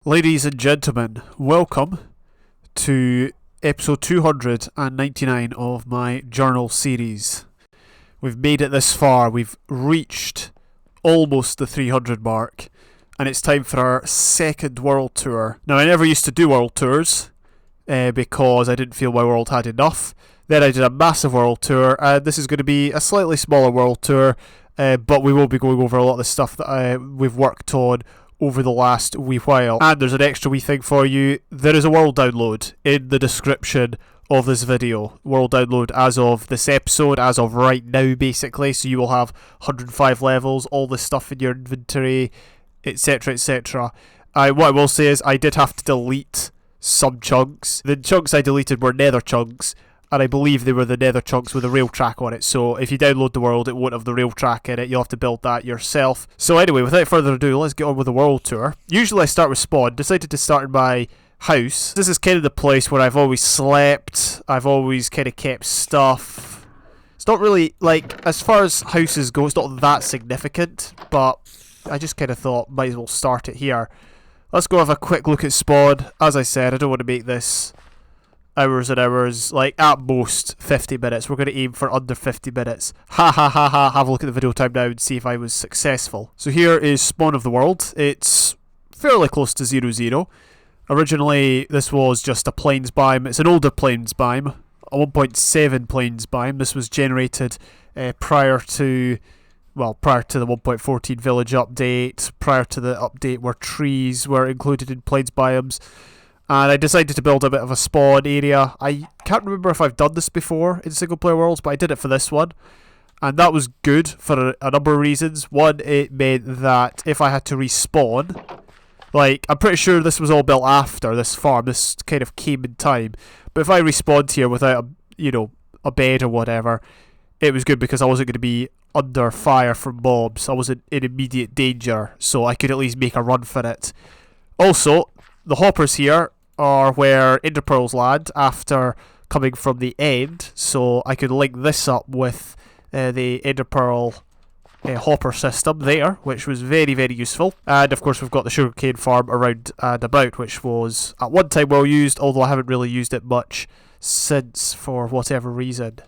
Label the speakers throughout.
Speaker 1: Ladies and gentlemen, welcome to episode 299 of my journal series. We've made it this far, we've reached almost the 300 mark, and it's time for our second world tour. Now, I never used to do world tours because I didn't feel my world had enough. Then I did a massive world tour, and this is going to be a slightly smaller world tour, but we will be going over a lot of the stuff that we've worked on over the last wee while. And there's an extra wee thing for you. There is a world download in the description of this video. World download as of this episode, as of right now basically, so you will have 105 levels, all the stuff in your inventory, etc, etc. What I will say is I did have to delete some chunks. The chunks I deleted were nether chunks, and I believe they were the nether chunks with a rail track on it, so if you download the world it won't have the rail track in it, you'll have to build that yourself. So anyway, without further ado, let's get on with the world tour. Usually I start with spawn, decided to start in my house. This is kind of the place where I've always slept, I've always kind of kept stuff. It's not really, like, as far as houses go, it's not that significant, but I just kind of thought, might as well start it here. Let's go have a quick look at spawn. As I said, I don't want to make this hours and hours, like at most 50 minutes. We're going to aim for under 50 minutes. Ha ha ha ha. Have a look at the video time now and see if I was successful. So here is spawn of the world. It's fairly close to 0-0. Originally this was just a plains biome. It's an older plains biome, a 1.7 plains biome. This was generated prior to the 1.14 village update, prior to the update where trees were included in plains biomes. And I decided to build a bit of a spawn area. I can't remember if I've done this before in single player worlds, but I did it for this one. And that was good for a number of reasons. One, it meant that if I had to respawn, like, I'm pretty sure this was all built after this farm. This kind of came in time. But if I respawned here without a bed or whatever, it was good because I wasn't going to be under fire from mobs. I wasn't in immediate danger, so I could at least make a run for it. Also, the hoppers here are where ender pearls land after coming from the end, so I could link this up with the ender pearl hopper system there, which was very, very useful. And of course we've got the sugarcane farm around and about, which was at one time well used, although I haven't really used it much since for whatever reason.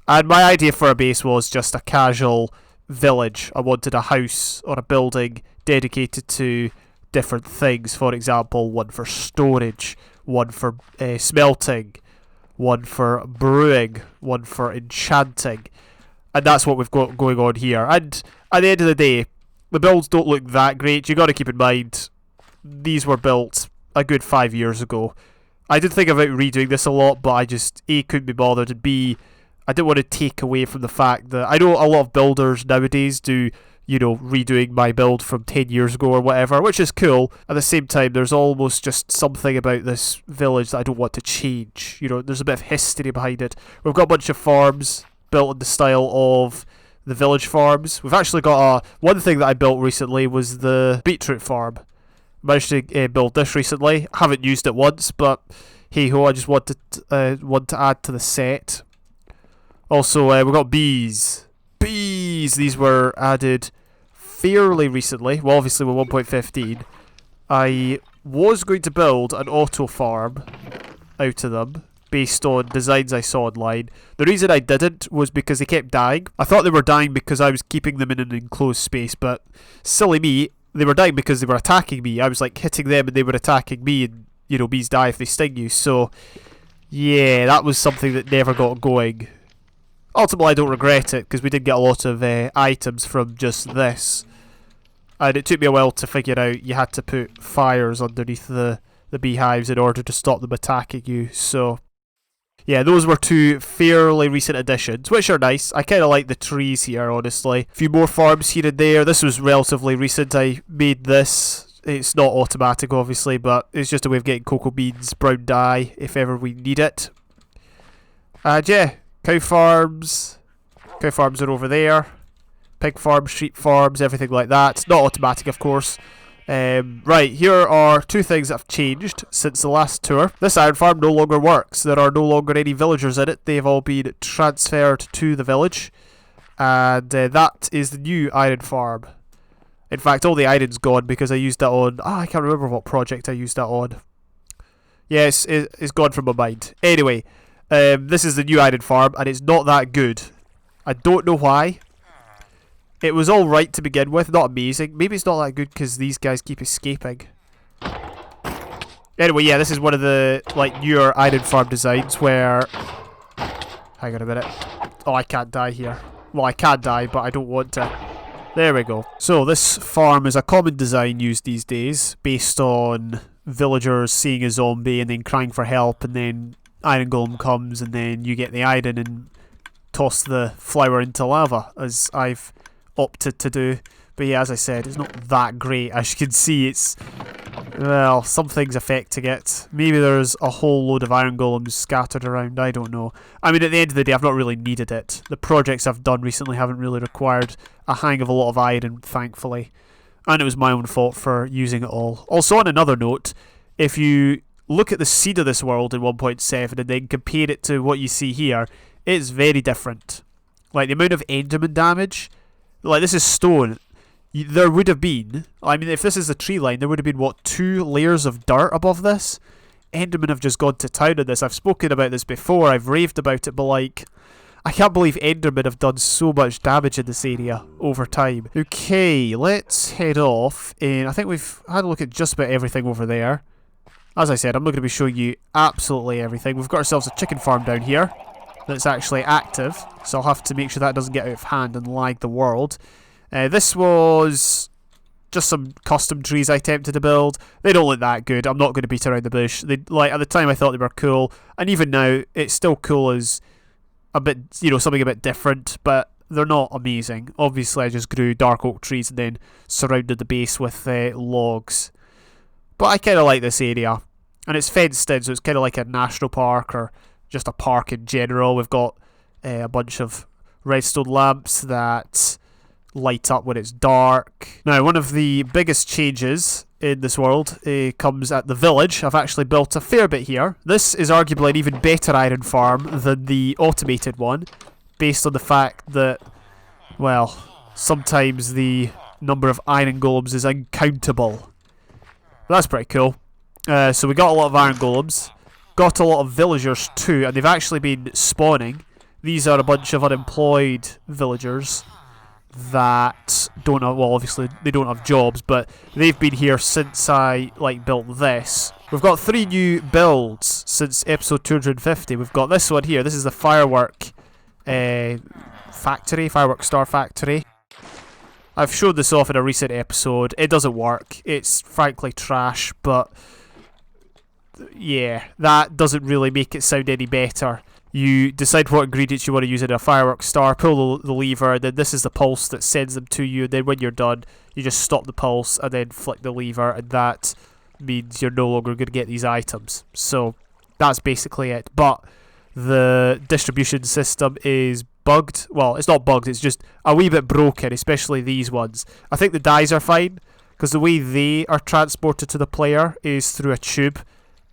Speaker 1: And my idea for a base was just a casual village. I wanted a house or a building dedicated to different things. For example, one for storage, one for smelting, one for brewing, one for enchanting, and that's what we've got going on here. And at the end of the day, the builds don't look that great. You got to keep in mind these were built a good 5 years ago. I did think about redoing this a lot, but I just A, couldn't be bothered, and B, I didn't want to take away from the fact that I know a lot of builders nowadays do redoing my build from 10 years ago or whatever, which is cool. At the same time, there's almost just something about this village that I don't want to change. There's a bit of history behind it. We've got a bunch of farms built in the style of the village farms. We've actually got one thing that I built recently was the beetroot farm. Managed to build this recently. Haven't used it once, but hey ho, I just want to add to the set. Also, we've got bees. These were added fairly recently. Well, obviously with 1.15. I was going to build an auto farm out of them based on designs I saw online. The reason I didn't was because they kept dying. I thought they were dying because I was keeping them in an enclosed space, but silly me, they were dying because they were attacking me. I was like hitting them and they were attacking me, and bees die if they sting you. So yeah, that was something that never got going. Ultimately, I don't regret it, because we did get a lot of items from just this. And it took me a while to figure out you had to put fires underneath the beehives in order to stop them attacking you. So, yeah, those were two fairly recent additions, which are nice. I kind of like the trees here, honestly. A few more farms here and there. This was relatively recent. I made this. It's not automatic, obviously, but it's just a way of getting cocoa beans, brown dye, if ever we need it. And yeah. Cow farms are over there. Pig farms, sheep farms, everything like that. Not automatic, of course. Right, here are two things that have changed since the last tour. This iron farm no longer works. There are no longer any villagers in it. They've all been transferred to the village. And that is the new iron farm. In fact, all the iron's gone because I used that on... I can't remember what project I used that on. Yes, it's gone from my mind. Anyway, this is the new iron farm, and it's not that good. I don't know why. It was alright to begin with, not amazing. Maybe it's not that good because these guys keep escaping. Anyway, yeah, this is one of the newer iron farm designs where... Hang on a minute. Oh, I can't die here. Well, I can die, but I don't want to. There we go. So this farm is a common design used these days, based on villagers seeing a zombie and then crying for help, and then iron golem comes, and then you get the iron and toss the flour into lava, as I've opted to do. But yeah, as I said, it's not that great. As you can see, it's... well, something's affecting it. Maybe there's a whole load of iron golems scattered around, I don't know. I mean, at the end of the day, I've not really needed it. The projects I've done recently haven't really required a hang of a lot of iron, thankfully. And it was my own fault for using it all. Also, on another note, if you look at the seed of this world in 1.7 and then compare it to what you see here, it's very different. Like, the amount of enderman damage... like, this is stone. There would have been, I mean, if this is the tree line, there would have been, what, 2 layers of dirt above this? Endermen have just gone to town on this. I've spoken about this before, I've raved about it, but like, I can't believe Endermen have done so much damage in this area over time. Okay, let's head off, and I think we've had a look at just about everything over there. As I said, I'm not going to be showing you absolutely everything. We've got ourselves a chicken farm down here that's actually active, so I'll have to make sure that doesn't get out of hand and lag the world. This was just some custom trees I attempted to build. They don't look that good. I'm not going to beat around the bush. They, like, at the time I thought they were cool, and even now it's still cool as a bit, you know, something a bit different, but they're not amazing. Obviously I just grew dark oak trees and then surrounded the base with logs. But I kind of like this area, and it's fenced in, so it's kind of like a national park or just a park in general. We've got a bunch of redstone lamps that light up when it's dark. Now, one of the biggest changes in this world comes at the village. I've actually built a fair bit here. This is arguably an even better iron farm than the automated one, based on the fact that, well, sometimes the number of iron golems is uncountable. But that's pretty cool. So we got a lot of iron golems, got a lot of villagers too, and they've actually been spawning. These are a bunch of unemployed villagers that don't have, well, obviously they don't have jobs, but they've been here since I built this. We've got 3 new builds since episode 250. We've got this one here. This is the firework factory, firework star factory. I've showed this off in a recent episode. It doesn't work. It's frankly trash, but yeah, that doesn't really make it sound any better. You decide what ingredients you want to use in a fireworks star, pull the lever, then this is the pulse that sends them to you, and then when you're done, you just stop the pulse and then flick the lever, and that means you're no longer going to get these items. So that's basically it. But the distribution system is bugged. Well, it's not bugged, it's just a wee bit broken, especially these ones. I think the dyes are fine, because the way they are transported to the player is through a tube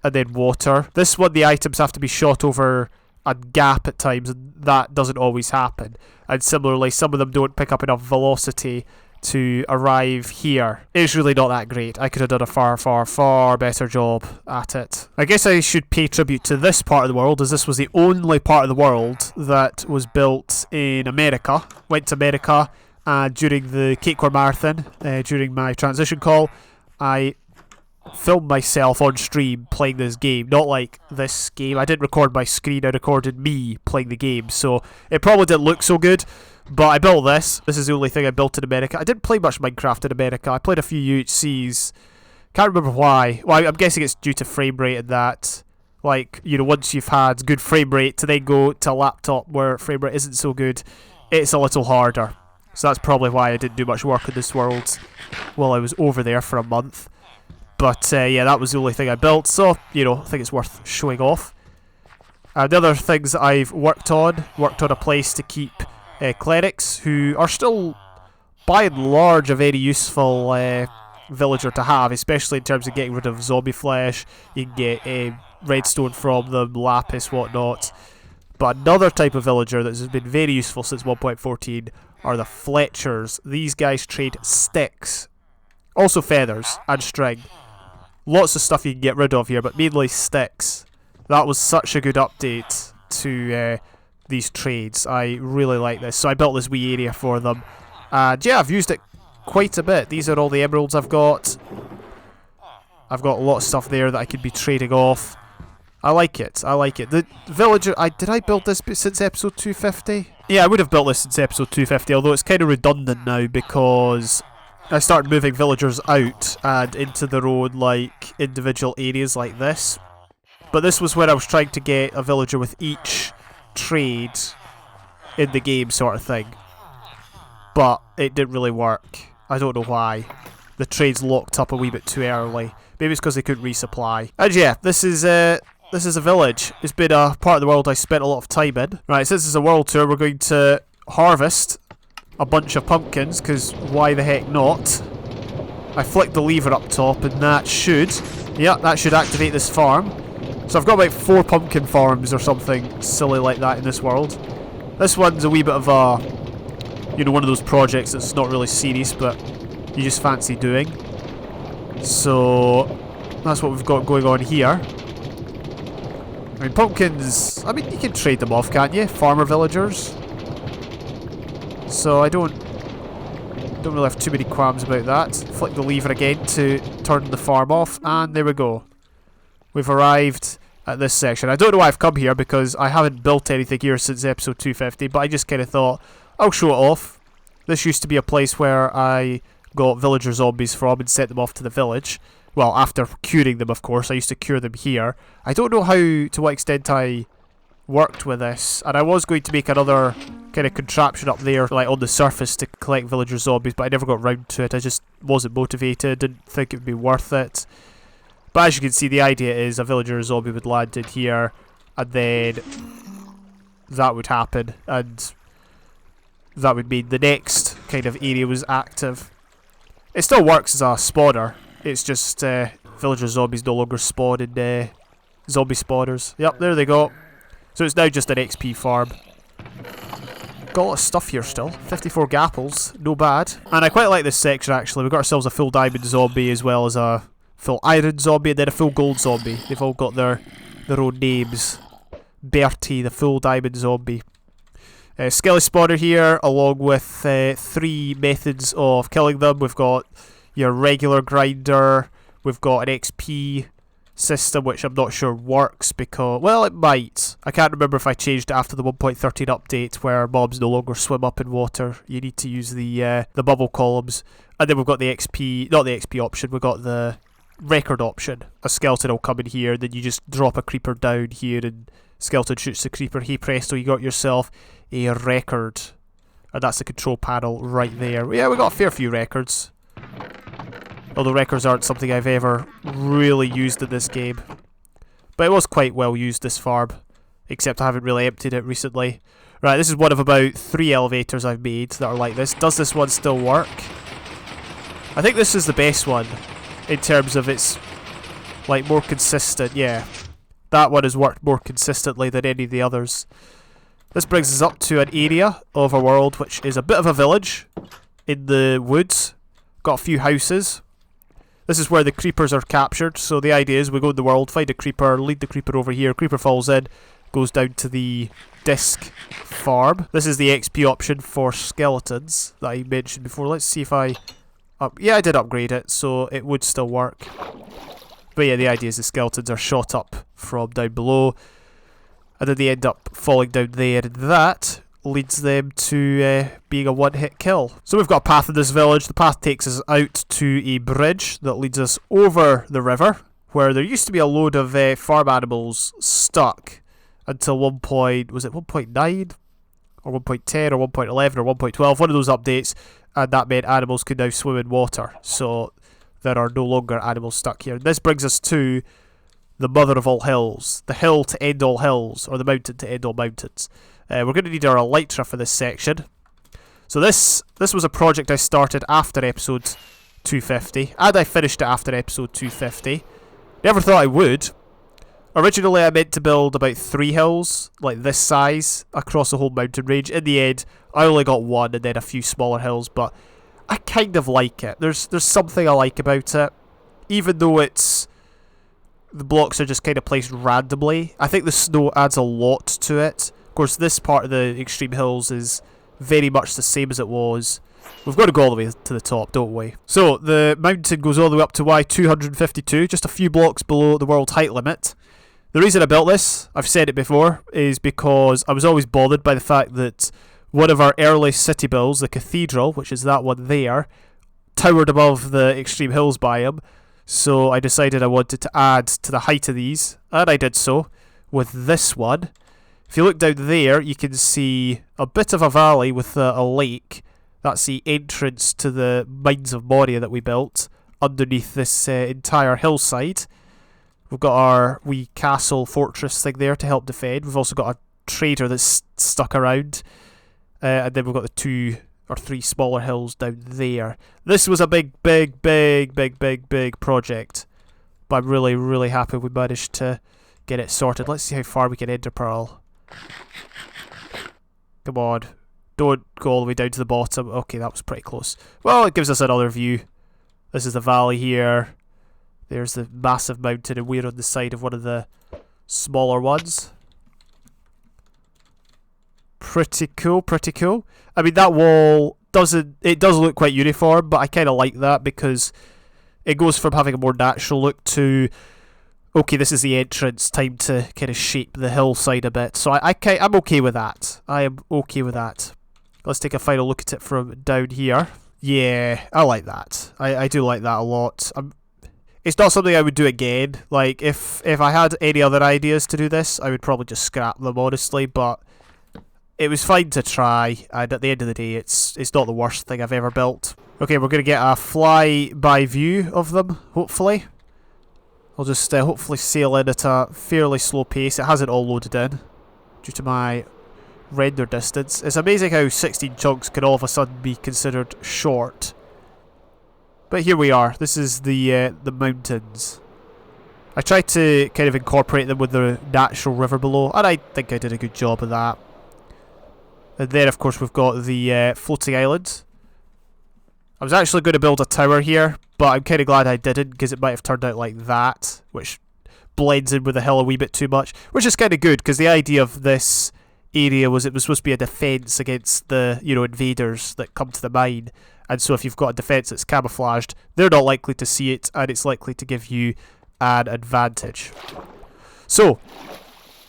Speaker 1: and then water. This one, the items have to be shot over a gap at times, and that doesn't always happen. And similarly, some of them don't pick up enough velocity to arrive here. It's really not that great. I could have done a far better job at it. I guess I should pay tribute to this part of the world, as this was the only part of the world that was built in America. Went to America during the Cakeware Marathon, during my transition call. I filmed myself on stream playing this game, not like this game. I didn't record my screen, I recorded me playing the game, so it probably didn't look so good, but I built this. This is the only thing I built in America. I didn't play much Minecraft in America. I played a few UHCs. Can't remember why. Well, I'm guessing it's due to frame rate and that. Like, you know, once you've had good frame rate to then go to a laptop where frame rate isn't so good, it's a little harder. So that's probably why I didn't do much work in this world while I was over there for a month. But yeah, that was the only thing I built, so, you know, I think it's worth showing off. The other things that I've worked on a place to keep clerics, who are still, by and large, a very useful villager to have, especially in terms of getting rid of zombie flesh. You can get redstone from them, lapis, whatnot. But another type of villager that has been very useful since 1.14 are the Fletchers. These guys trade sticks Also feathers and string. Lots of stuff you can get rid of here, but mainly sticks. That was such a good update to these trades. I really like this. So I built this wee area for them. And yeah, I've used it quite a bit. These are all the emeralds I've got. I've got a lot of stuff there that I could be trading off. I like it. I like it. The villager... did I build this since episode 250? Yeah, I would have built this since episode 250, although it's kind of redundant now because I started moving villagers out and into their own, like, individual areas like this. But this was when I was trying to get a villager with each trade in the game sort of thing. But it didn't really work. I don't know why. The trades locked up a wee bit too early. Maybe it's because they couldn't resupply. And yeah, this is a village. It's been a part of the world I spent a lot of time in. Right, since it's a world tour, we're going to harvest a bunch of pumpkins, because why the heck not? I flicked the lever up top, and that should... yeah, that should activate this farm. So I've got about 4 pumpkin farms or something silly like that in this world. This one's a wee bit of a... you know, one of those projects that's not really serious, but you just fancy doing. So that's what we've got going on here. I mean, pumpkins... I mean, you can trade them off, can't you? Farmer villagers. So I don't really have too many qualms about that. Flick the lever again to turn the farm off, and there we go. We've arrived at this section. I don't know why I've come here, because I haven't built anything here since episode 250, but I just kind of thought, I'll show it off. This used to be a place where I got villager zombies from and sent them off to the village. Well, after curing them, of course. I used to cure them here. I don't know to what extent I worked with this, and I was going to make another kind of contraption up there, like on the surface, to collect villager zombies, but I never got round to it. I just wasn't motivated, didn't think it would be worth it. But as you can see, the idea is a villager zombie would land in here, and then that would happen, and that would mean the next kind of area was active. It still works as a spawner. It's just villager zombies no longer spawn in zombie spawners. Yep, there they go. So it's now just an XP farm. Got a lot of stuff here still. 54 gapples, no bad. And I quite like this section actually. We've got ourselves a full diamond zombie as well as a full iron zombie and then a full gold zombie. They've all got their own names. Bertie, the full diamond zombie. Skelly spawner here, along with 3 methods of killing them. We've got your regular grinder. We've got an XP system, which I'm not sure works because... well, it might. I can't remember if I changed it after the 1.13 update where mobs no longer swim up in water. You need to use the bubble columns. And then we've got the XP... not the XP option, we've got the record option. A skeleton will come in here, then you just drop a creeper down here and skeleton shoots the creeper. Hey presto, you got yourself a record. And that's the control panel right there. Yeah, we got a fair few records. Although records aren't something I've ever really used in this game. But it was quite well used, this farm. Except I haven't really emptied it recently. Right, this is one of about 3 elevators I've made that are like this. Does this one still work? I think this is the best one. In terms of its, like, more consistent. Yeah. That one has worked more consistently than any of the others. This brings us up to an area of our world which is a bit of a village in the woods. Got a few houses. This is where the creepers are captured. So the idea is we go in the world, find a creeper, lead the creeper over here. Creeper falls in, goes down to the disc farm. This is the XP option for skeletons that I mentioned before. Let's see if I... yeah, I did upgrade it, so it would still work. But yeah, the idea is the skeletons are shot up from down below. And then they end up falling down there, and that leads them to being a one-hit kill. So we've got a path in this village. The path takes us out to a bridge that leads us over the river, where there used to be a load of farm animals stuck until one point, was it 1.9? Or 1.10 or 1.11 or 1.12, one of those updates, and that meant animals could now swim in water. So there are no longer animals stuck here. This brings us to the mother of all hills, the hill to end all hills, or the mountain to end all mountains. We're going to need our elytra for this section. So this was a project I started after episode 250, and I finished it after episode 250. Never thought I would. Originally I meant to build about 3 hills, like this size, across the whole mountain range. In the end, I only got 1 and then a few smaller hills, but I kind of like it. There's something I like about it. Even though the blocks are just kind of placed randomly. I think the snow adds a lot to it. Of course, this part of the extreme hills is very much the same as it was. We've got to go all the way to the top, don't we? So, the mountain goes all the way up to Y252, just a few blocks below the world height limit. The reason I built this, I've said it before, is because I was always bothered by the fact that one of our early city builds, the cathedral, which is that one there, towered above the extreme hills biome. So I decided I wanted to add to the height of these, and I did so with this one. If you look down there, you can see a bit of a valley with a lake. That's the entrance to the Mines of Moria that we built underneath this entire hillside. We've got our wee castle fortress thing there to help defend. We've also got a trader that's stuck around. And then we've got the 2 or 3 smaller hills down there. This was a big project. But I'm really, really happy we managed to get it sorted. Let's see how far we can ender pearl. Come on. Don't go all the way down to the bottom. Okay, that was pretty close. Well, it gives us another view. This is the valley here. There's the massive mountain, and we're on the side of one of the smaller ones. Pretty cool, pretty cool. I mean, that wall does look quite uniform, but I kind of like that because it goes from having a more natural look to, okay, this is the entrance, time to kind of shape the hillside a bit. So I'm okay with that. I am okay with that. Let's take a final look at it from down here. Yeah, I like that. I do like that a lot. It's not something I would do again. Like, if I had any other ideas to do this, I would probably just scrap them, honestly, but it was fine to try, and at the end of the day, it's not the worst thing I've ever built. Okay, we're going to get a fly-by view of them, hopefully. I'll just hopefully sail in at a fairly slow pace. It hasn't all loaded in, due to my render distance. It's amazing how 16 chunks can all of a sudden be considered short. But here we are. This is the mountains. I tried to kind of incorporate them with the natural river below, and I think I did a good job of that. And then, of course, we've got the floating island. I was actually going to build a tower here, but I'm kind of glad I didn't, because it might have turned out like that, which blends in with the hill a wee bit too much, which is kind of good, because the idea of this area was it was supposed to be a defence against the, invaders that come to the mine. And so if you've got a defence that's camouflaged, they're not likely to see it, and it's likely to give you an advantage. So,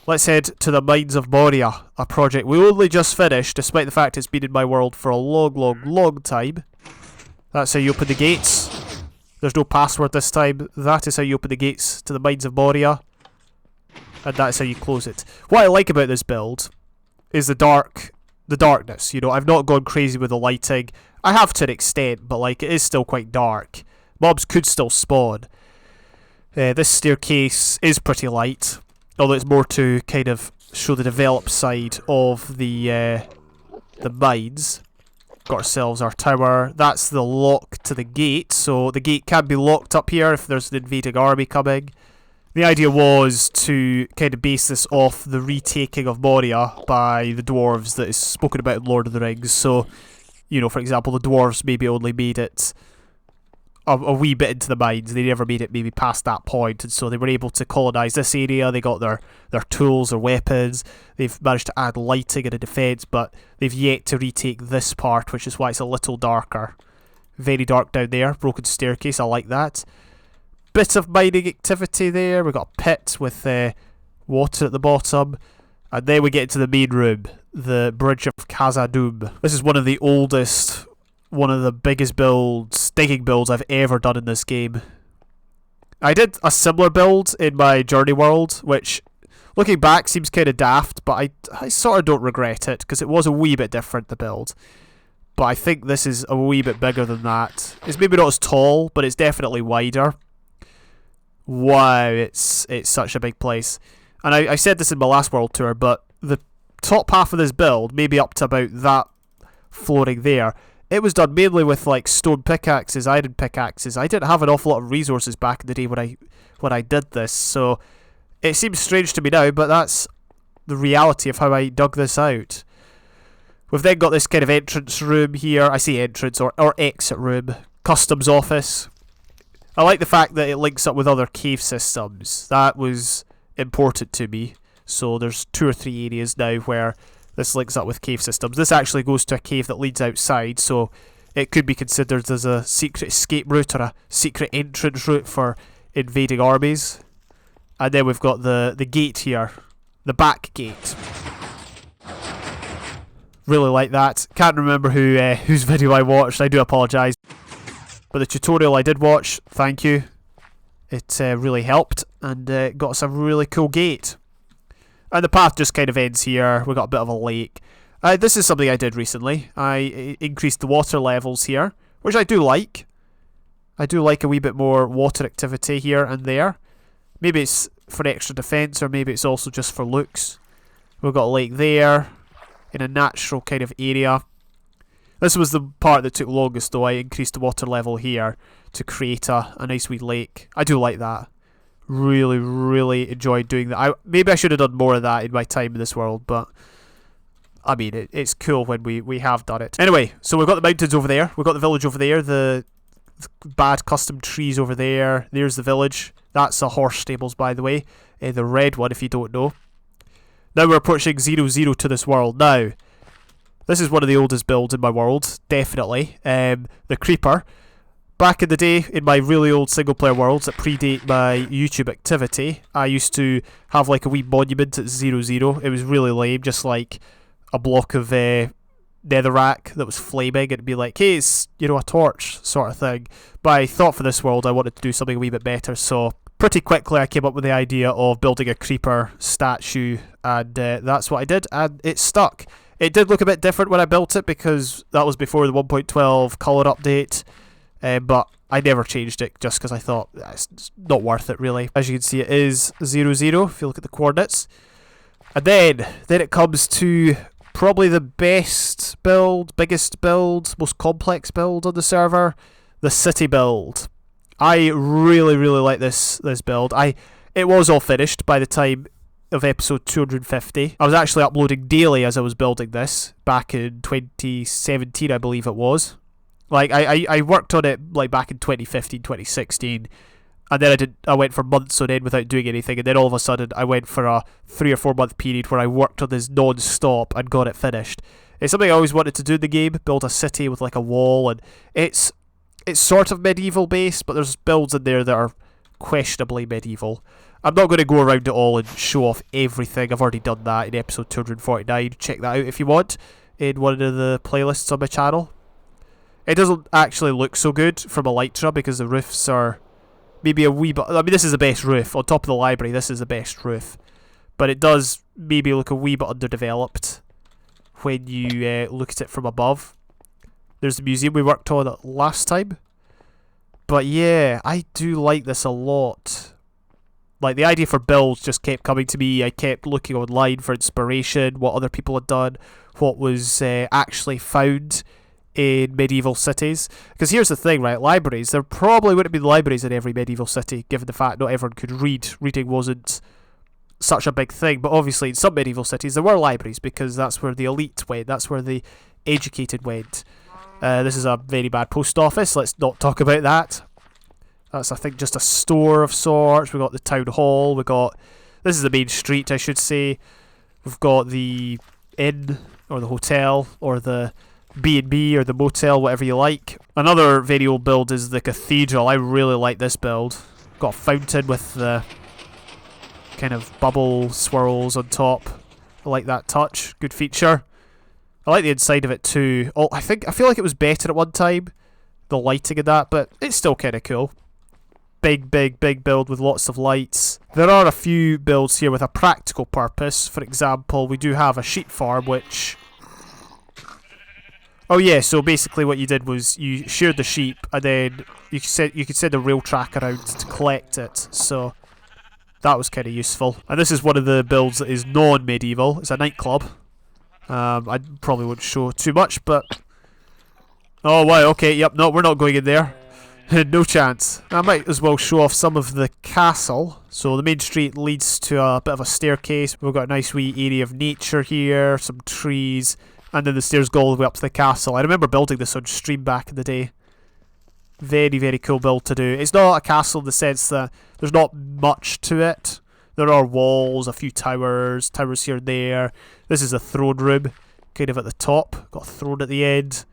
Speaker 1: let's head to the Mines of Moria, a project we only just finished, despite the fact it's been in my world for a long time. That's how you open the gates. There's no password this time. That is how you open the gates to the Mines of Moria. And that's how you close it. What I like about this build is the darkness. I've not gone crazy with the lighting. I have to an extent, but it is still quite dark. Mobs could still spawn. This staircase is pretty light, although it's more to kind of show the developed side of the mines. Got ourselves our tower. That's the lock to the gate, so the gate can be locked up here if there's an invading army coming. The idea was to kind of base this off the retaking of Moria by the dwarves that is spoken about in Lord of the Rings. So, for example, the dwarves maybe only made it a wee bit into the mines. They never made it maybe past that point, and so they were able to colonise this area. They got their tools, their weapons. They've managed to add lighting and a defence, but they've yet to retake this part, which is why it's a little darker. Very dark down there. Broken staircase, I like that. Bit of mining activity there. We've got a pit with water at the bottom. And then we get into the main room, the Bridge of Khazad-dûm. This is one of the oldest, one of the biggest digging builds I've ever done in this game. I did a similar build in my Journey world, which, looking back, seems kind of daft, but I sort of don't regret it, because it was a wee bit different, the build. But I think this is a wee bit bigger than that. It's maybe not as tall, but it's definitely wider. Wow, it's such a big place. And I said this in my last world tour, but the top half of this build, maybe up to about that flooring there, it was done mainly with stone pickaxes, iron pickaxes. I didn't have an awful lot of resources back in the day when I did this, so it seems strange to me now, but that's the reality of how I dug this out. We've then got this kind of entrance room here. I say entrance or exit room. Customs office. I like the fact that it links up with other cave systems. That was important to me. So there's 2 or 3 areas now where this links up with cave systems. This actually goes to a cave that leads outside, so it could be considered as a secret escape route or a secret entrance route for invading armies. And then we've got the gate here. The back gate. Really like that. Can't remember whose video I watched. I do apologise. But the tutorial I did watch, thank you. It really helped and got us a really cool gate. And the path just kind of ends here. We've got a bit of a lake. This is something I did recently. I increased the water levels here, which I do like. I do like a wee bit more water activity here and there. Maybe it's for extra defence, or maybe it's also just for looks. We've got a lake there, in a natural kind of area. This was the part that took longest though. I increased the water level here to create a nice wee lake. I do like that. Really, really enjoyed doing that. Maybe I should have done more of that in my time in this world, but I mean, it's cool when we have done it. Anyway, so we've got the mountains over there. We've got the village over there. The bad custom trees over there. There's the village. That's the horse stables, by the way. The red one, if you don't know. Now we're approaching 0-0 to this world. Now, this is one of the oldest builds in my world, definitely. The creeper. Back in the day, in my really old single-player worlds that predate my YouTube activity, I used to have like a wee monument at 0-0. It was really lame, just like a block of netherrack that was flaming. It'd be like, hey, it's, you know, a torch sort of thing. But I thought for this world I wanted to do something a wee bit better, so pretty quickly I came up with the idea of building a creeper statue, and that's what I did, and it stuck. It did look a bit different when I built it because that was before the 1.12 colour update. But I never changed it just because I thought it's not worth it really. As you can see, it is 0-0 if you look at the coordinates. And then it comes to probably the best build, biggest build, most complex build on the server, the city build. I really, really like this build. It was all finished by the time of episode 250. I was actually uploading daily as I was building this back in 2017, I believe it was. Like, I worked on it like back in 2015, 2016, and then I went for months on end without doing anything, and then all of a sudden I went for a 3 or 4 month period where I worked on this non-stop and got it finished. It's something I always wanted to do in the game, build a city with like a wall, and it's sort of medieval based, but there's builds in there that are questionably medieval. I'm not going to go around it all and show off everything. I've already done that in episode 249. Check that out if you want in one of the playlists on my channel. It doesn't actually look so good from Elytra because the roofs are maybe a wee bit... I mean, this is the best roof. On top of the library, this is the best roof. But it does maybe look a wee bit underdeveloped when you look at it from above. There's the museum we worked on last time. But yeah, I do like this a lot. Like, the idea for builds just kept coming to me. I kept looking online for inspiration, what other people had done, what was actually found in medieval cities. Because here's the thing, right? Libraries, there probably wouldn't be libraries in every medieval city, given the fact not everyone could read. Reading wasn't such a big thing, but obviously in some medieval cities there were libraries because that's where the elite went, that's where the educated went. This is a very bad post office, let's not talk about that. That's, I think, just a store of sorts. We've got the town hall, this is the main street, I should say. We've got the inn, or the hotel, or the B&B or the motel, whatever you like. Another very old build is the cathedral. I really like this build. Got a fountain with the kind of bubble swirls on top. I like that touch. Good feature. I like the inside of it too. Oh, I feel like it was better at one time, the lighting and that, but it's still kind of cool. Big build with lots of lights. There are a few builds here with a practical purpose. For example, we do have a sheep farm, which... Oh yeah, so basically what you did was you sheared the sheep and then you could send a rail track around to collect it, so that was kind of useful. And this is one of the builds that is non-medieval. It's a nightclub. I probably wouldn't show too much, but... Oh wow, okay, yep, no, we're not going in there. No chance. I might as well show off some of the castle. So the main street leads to a bit of a staircase. We've got a nice wee area of nature here, some trees. And then the stairs go all the way up to the castle. I remember building this on stream back in the day. Very, very cool build to do. It's not a castle in the sense that there's not much to it. There are walls, a few towers here and there. This is a throne room, kind of at the top. Got a throne at the end.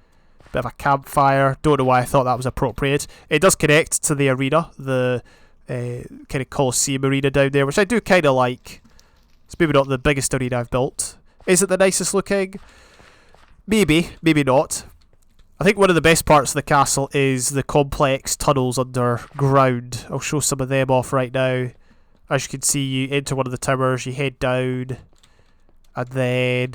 Speaker 1: Bit of a campfire. Don't know why I thought that was appropriate. It does connect to the arena, the kind of Colosseum arena down there, which I do kind of like. It's maybe not the biggest arena I've built. Is it the nicest looking? Maybe, maybe not. I think one of the best parts of the castle is the complex tunnels underground. I'll show some of them off right now. As you can see, you enter one of the towers, you head down, and then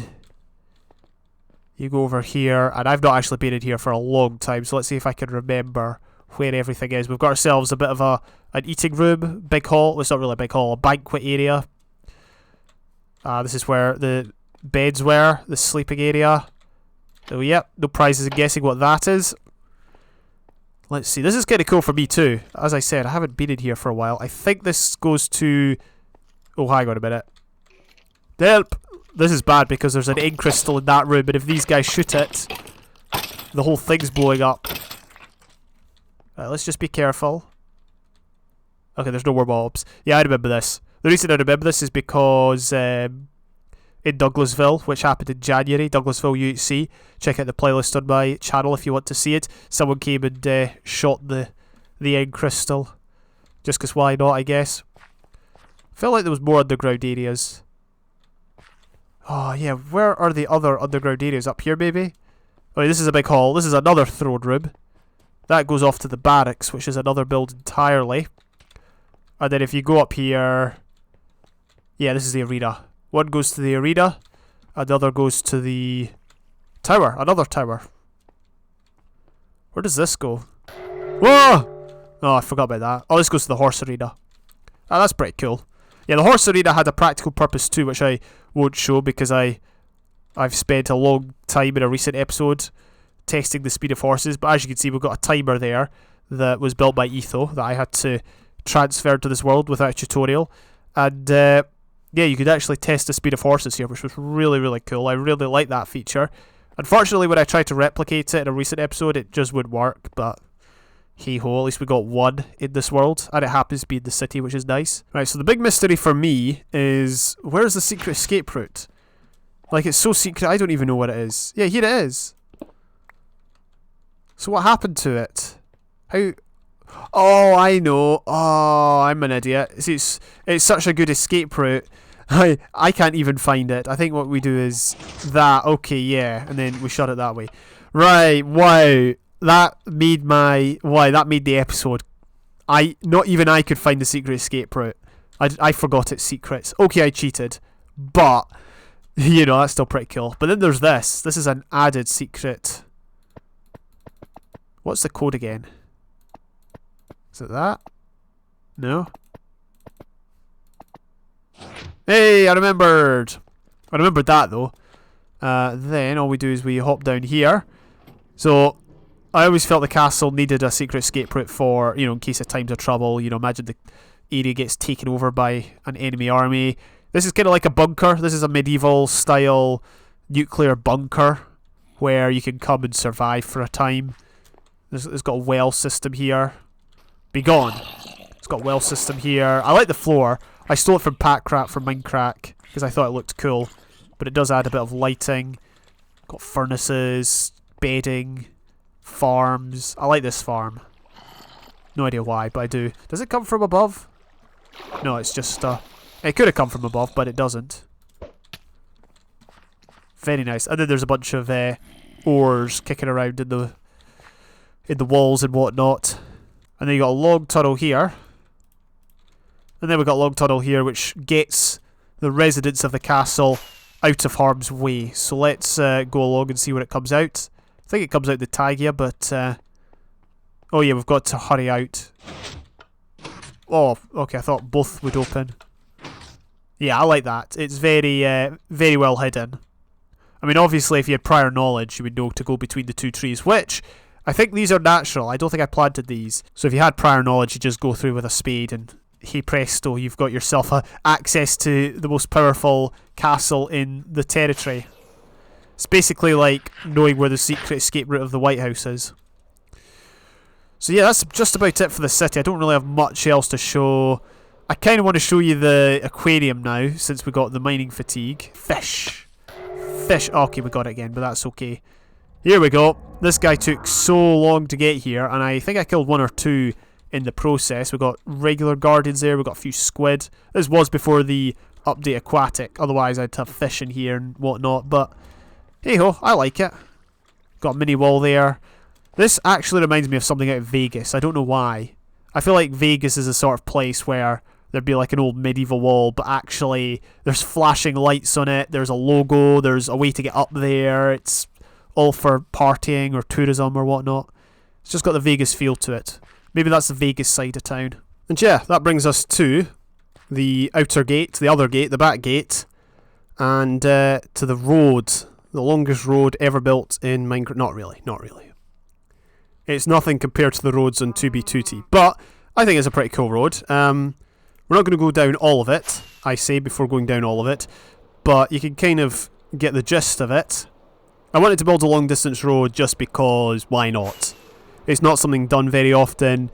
Speaker 1: you go over here. And I've not actually been in here for a long time, so let's see if I can remember where everything is. We've got ourselves a bit of an eating room, big hall. Well, it's not really a big hall, a banquet area. This is where the beds were, the sleeping area. Oh, yep, no prizes in guessing what that is. Let's see, this is kind of cool for me too. As I said, I haven't been in here for a while. I think this goes to... Oh, hang on a minute. Help! This is bad because there's an egg crystal in that room, and if these guys shoot it, the whole thing's blowing up. Right, let's just be careful. Okay, there's no more mobs. Yeah, I remember this. The reason I remember this is because in Douglasville, which happened in January, Douglasville UHC, check out the playlist on my channel if you want to see it. Someone came and shot the egg crystal. Just because why not, I guess. Felt like there was more underground areas. Oh yeah, where are the other underground areas? Up here maybe? Oh, this is a big hall. This is another throne room. That goes off to the barracks, which is another build entirely. And then if you go up here... Yeah, this is the arena. One goes to the arena, and the other goes to the tower. Another tower. Where does this go? Whoa! Oh, I forgot about that. Oh, this goes to the horse arena. Oh, that's pretty cool. Yeah, the horse arena had a practical purpose too, which I won't show because I've spent a long time in a recent episode testing the speed of horses. But as you can see, we've got a timer there that was built by Etho that I had to transfer to this world without a tutorial. And yeah, you could actually test the speed of horses here, which was really, really cool. I really like that feature. Unfortunately, when I tried to replicate it in a recent episode, it just wouldn't work, but hey-ho, at least we got one in this world, and it happens to be in the city, which is nice. Right, so the big mystery for me is, where's the secret escape route? Like, it's so secret, I don't even know what it is. Yeah, here it is. So what happened to it? How... Oh, I know. Oh, I'm an idiot. See, it's such a good escape route. I can't even find it. I think what we do is that. Okay, yeah, and then we shut it that way. Right. Wow. That made the episode. Not even I could find the secret escape route. I forgot its secrets. Okay, I cheated, but you know that's still pretty cool. But then there's this. This is an added secret. What's the code again? Is it that? No? Hey, I remembered! I remembered that though. Then all we do is we hop down here. So, I always felt the castle needed a secret escape route for, you know, in case of times of trouble. You know, imagine the area gets taken over by an enemy army. This is kind of like a bunker. This is a medieval style nuclear bunker where you can come and survive for a time. It's got a well system here. Be gone. It's got a well system here. I like the floor. I stole it from Packrat from Minecraft because I thought it looked cool. But it does add a bit of lighting. Got furnaces, bedding, farms. I like this farm. No idea why, but I do. Does it come from above? No, it's just... it could have come from above, but it doesn't. Very nice. And then there's a bunch of ores kicking around in the walls and whatnot. And then you got a log tunnel here. And then we've got a log tunnel here which gets the residents of the castle out of harm's way. So let's go along and see what it comes out. I think it comes out the Tagia, but... oh yeah, we've got to hurry out. Oh, okay, I thought both would open. Yeah, I like that. It's very well hidden. I mean, obviously, if you had prior knowledge, you would know to go between the two trees, which... I think these are natural. I don't think I planted these. So if you had prior knowledge, you just go through with a spade and hey presto, you've got yourself access to the most powerful castle in the territory. It's basically like knowing where the secret escape route of the White House is. So yeah, that's just about it for the city. I don't really have much else to show. I kind of want to show you the aquarium now, since we got the mining fatigue. Fish. Fish. Okay, we got it again, but that's okay. Here we go. This guy took so long to get here, and I think I killed one or two in the process. We got regular guardians there. We got a few squid. This was before the update aquatic. Otherwise, I'd have fish in here and whatnot. But hey ho, I like it. Got a mini wall there. This actually reminds me of something out of Vegas. I don't know why. I feel like Vegas is a sort of place where there'd be like an old medieval wall, but actually there's flashing lights on it. There's a logo. There's a way to get up there. It's all for partying or tourism or whatnot. It's just got the Vegas feel to it. Maybe that's the Vegas side of town. And yeah, that brings us to the outer gate, the other gate, the back gate, and to the road. The longest road ever built in Minecraft. Not really, not really. It's nothing compared to the roads on 2B2T, but I think it's a pretty cool road. We're not going to go down all of it, I say, before going down all of it, but you can kind of get the gist of it. I wanted to build a long distance road just because why not? It's not something done very often.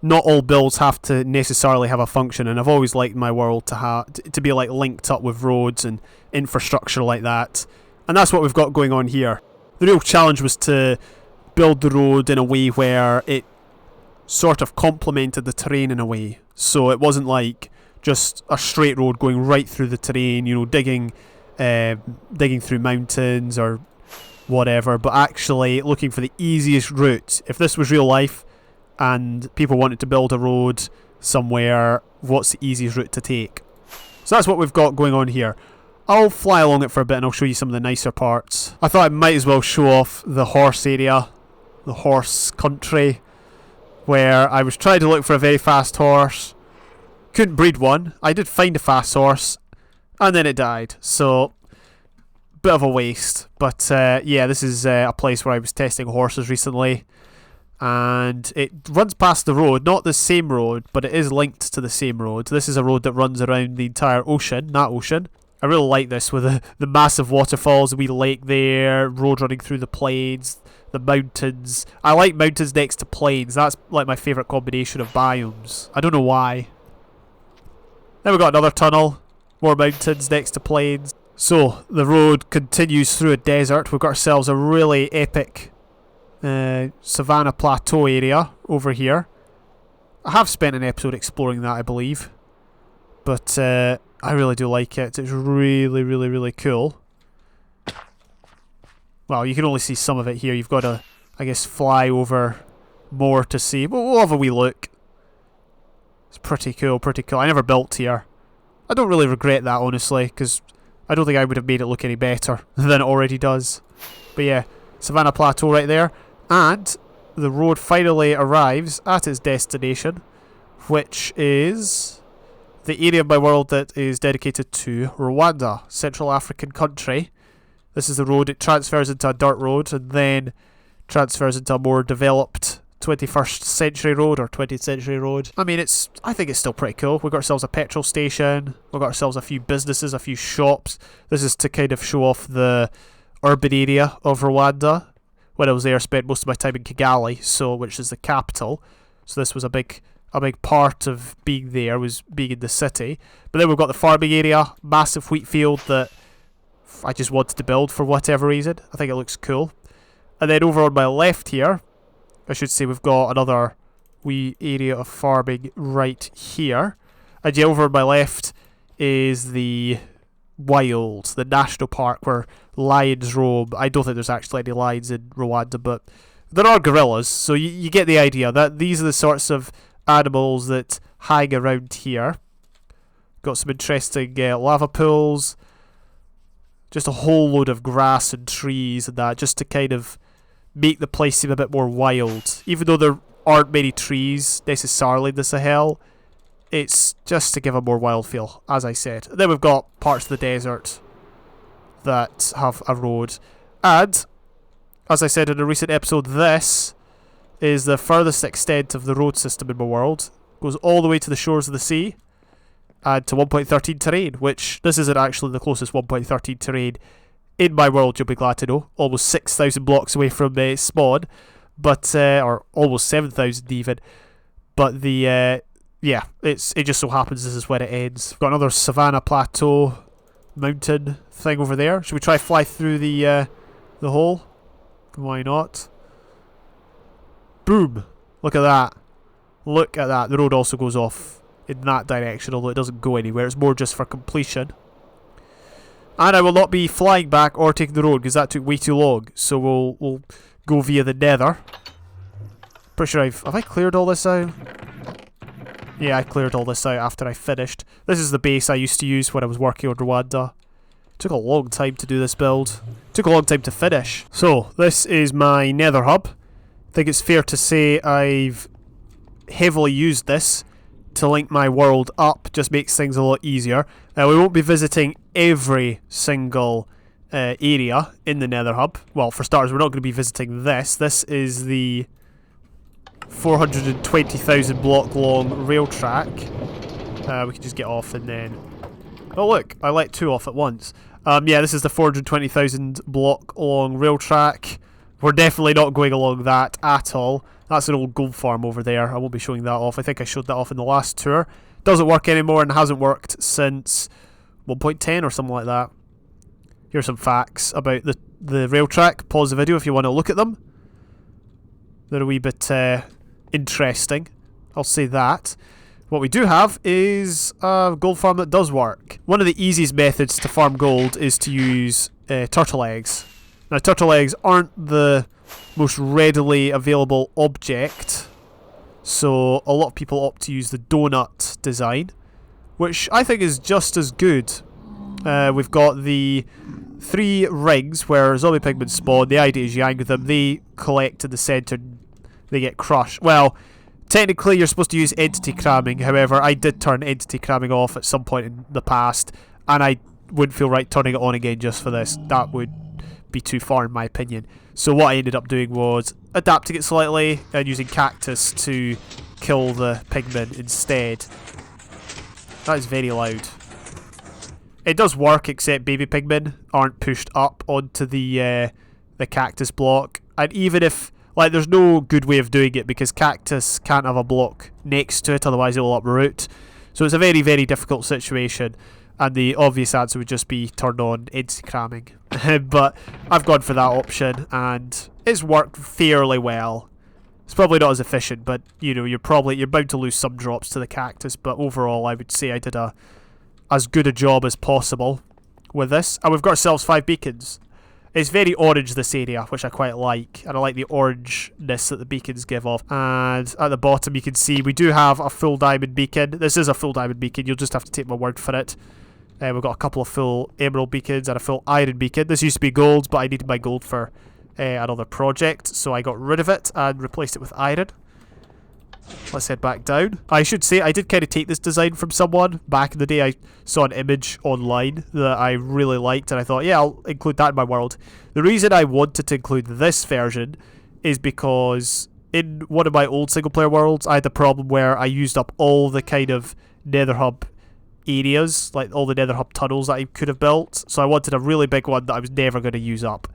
Speaker 1: Not all builds have to necessarily have a function, and I've always liked my world to be like linked up with roads and infrastructure like that. And that's what we've got going on here. The real challenge was to build the road in a way where it sort of complemented the terrain in a way. So it wasn't like just a straight road going right through the terrain, you know, digging through mountains or whatever, but actually looking for the easiest route. If this was real life and people wanted to build a road somewhere, what's the easiest route to take? So that's what we've got going on here. I'll fly along it for a bit and I'll show you some of the nicer parts. I thought I might as well show off the horse area, the horse country, where I was trying to look for a very fast horse. Couldn't breed one. I did find a fast horse, and then it died. So, bit of a waste. But yeah, this is a place where I was testing horses recently. And it runs past the road, not the same road, but it is linked to the same road. This is a road that runs around the entire ocean, that ocean. I really like this with the massive waterfalls, the wee lake there, road running through the plains, the mountains. I like mountains next to plains. That's like my favourite combination of biomes. I don't know why. Then we've got another tunnel, more mountains next to plains. So the road continues through a desert. We've got ourselves a really epic savannah plateau area over here. I have spent an episode exploring that, I believe. But I really do like it. It's really, really, really cool. Well, you can only see some of it here. You've got to, I guess, fly over more to see. But we'll have a wee look. It's pretty cool, pretty cool. I never built here. I don't really regret that, honestly, because I don't think I would have made it look any better than it already does. But yeah, Savannah Plateau right there. And the road finally arrives at its destination, which is the area of my world that is dedicated to Rwanda, Central African country. This is the road. It transfers into a dirt road and then transfers into a more developed 21st century road or 20th century road. I mean, I think it's still pretty cool. We've got ourselves a petrol station. We've got ourselves a few businesses, a few shops. This is to kind of show off the urban area of Rwanda. When I was there, I spent most of my time in Kigali, which is the capital. So this was a big part of being there, was being in the city. But then we've got the farming area, massive wheat field that I just wanted to build for whatever reason. I think it looks cool. And then over on my left here, I should say we've got another wee area of farming right here. And yeah, over on my left is the wild, the national park where lions roam. I don't think there's actually any lions in Rwanda, but there are gorillas, so you get the idea that these are the sorts of animals that hang around here. Got some interesting lava pools, just a whole load of grass and trees and that, just to kind of make the place seem a bit more wild. Even though there aren't many trees necessarily in the Sahel, it's just to give a more wild feel, as I said. And then we've got parts of the desert that have a road. And, as I said in a recent episode, this is the furthest extent of the road system in my world. Goes all the way to the shores of the sea and to 1.13 terrain, which this isn't actually the closest 1.13 terrain in my world, you'll be glad to know, almost 6,000 blocks away from spawn, but or almost 7,000 even. But the yeah, it just so happens this is where it ends. We've got another savannah plateau mountain thing over there. Should we try fly through the hole? Why not? Boom! Look at that. Look at that. The road also goes off in that direction, although it doesn't go anywhere. It's more just for completion. And I will not be flying back or taking the road because that took way too long. So we'll go via the nether. Pretty sure have I cleared all this out? Yeah, I cleared all this out after I finished. This is the base I used to use when I was working on Rwanda. Took a long time to do this build. Took a long time to finish. So, this is my nether hub. I think it's fair to say I've heavily used this to link my world up. Just makes things a lot easier. We won't be visiting every single area in the nether hub. Well, for starters, we're not going to be visiting this. This is the 420,000 block long rail track. We can just get off and then... Oh look, I let two off at once. Yeah, this is the 420,000 block long rail track. We're definitely not going along that at all. That's an old gold farm over there. I won't be showing that off. I think I showed that off in the last tour. Doesn't work anymore and hasn't worked since 1.10 or something like that. Here's some facts about the rail track. Pause the video if you want to look at them. They're a wee bit interesting. I'll say that. What we do have is a gold farm that does work. One of the easiest methods to farm gold is to use turtle eggs. Now, turtle eggs aren't the most readily available object, so a lot of people opt to use the donut design, which I think is just as good. We've got the 3 rings where zombie pigmen spawn. The idea is you angle them, they collect in the centre, they get crushed. Well, technically you're supposed to use entity cramming, however I did turn entity cramming off at some point in the past, and I wouldn't feel right turning it on again just for this. That would be too far in my opinion. So what I ended up doing was adapting it slightly and using cactus to kill the pigmen instead. That is very loud. It does work, except baby pigmen aren't pushed up onto the cactus block, and even if, like, there's no good way of doing it because cactus can't have a block next to it, otherwise it will uproot. So it's a very, very difficult situation, and the obvious answer would just be turn on entity cramming. But I've gone for that option, and it's worked fairly well. It's probably not as efficient, but you know, you're bound to lose some drops to the cactus, but overall I would say I did as good a job as possible with this. And we've got ourselves 5 beacons. It's very orange, this area, which I quite like, and I like the orangeness that the beacons give off. And at the bottom you can see we do have a full diamond beacon. This is a full diamond beacon, you'll just have to take my word for it. We've got a couple of full emerald beacons and a full iron beacon. This used to be gold, but I needed my gold for another project, so I got rid of it and replaced it with iron. Let's head back down. I should say, I did kind of take this design from someone. Back in the day, I saw an image online that I really liked, and I thought, yeah, I'll include that in my world. The reason I wanted to include this version is because in one of my old single-player worlds, I had the problem where I used up all the kind of nether hub areas, like all the nether hub tunnels that I could have built, so I wanted a really big one that I was never going to use up.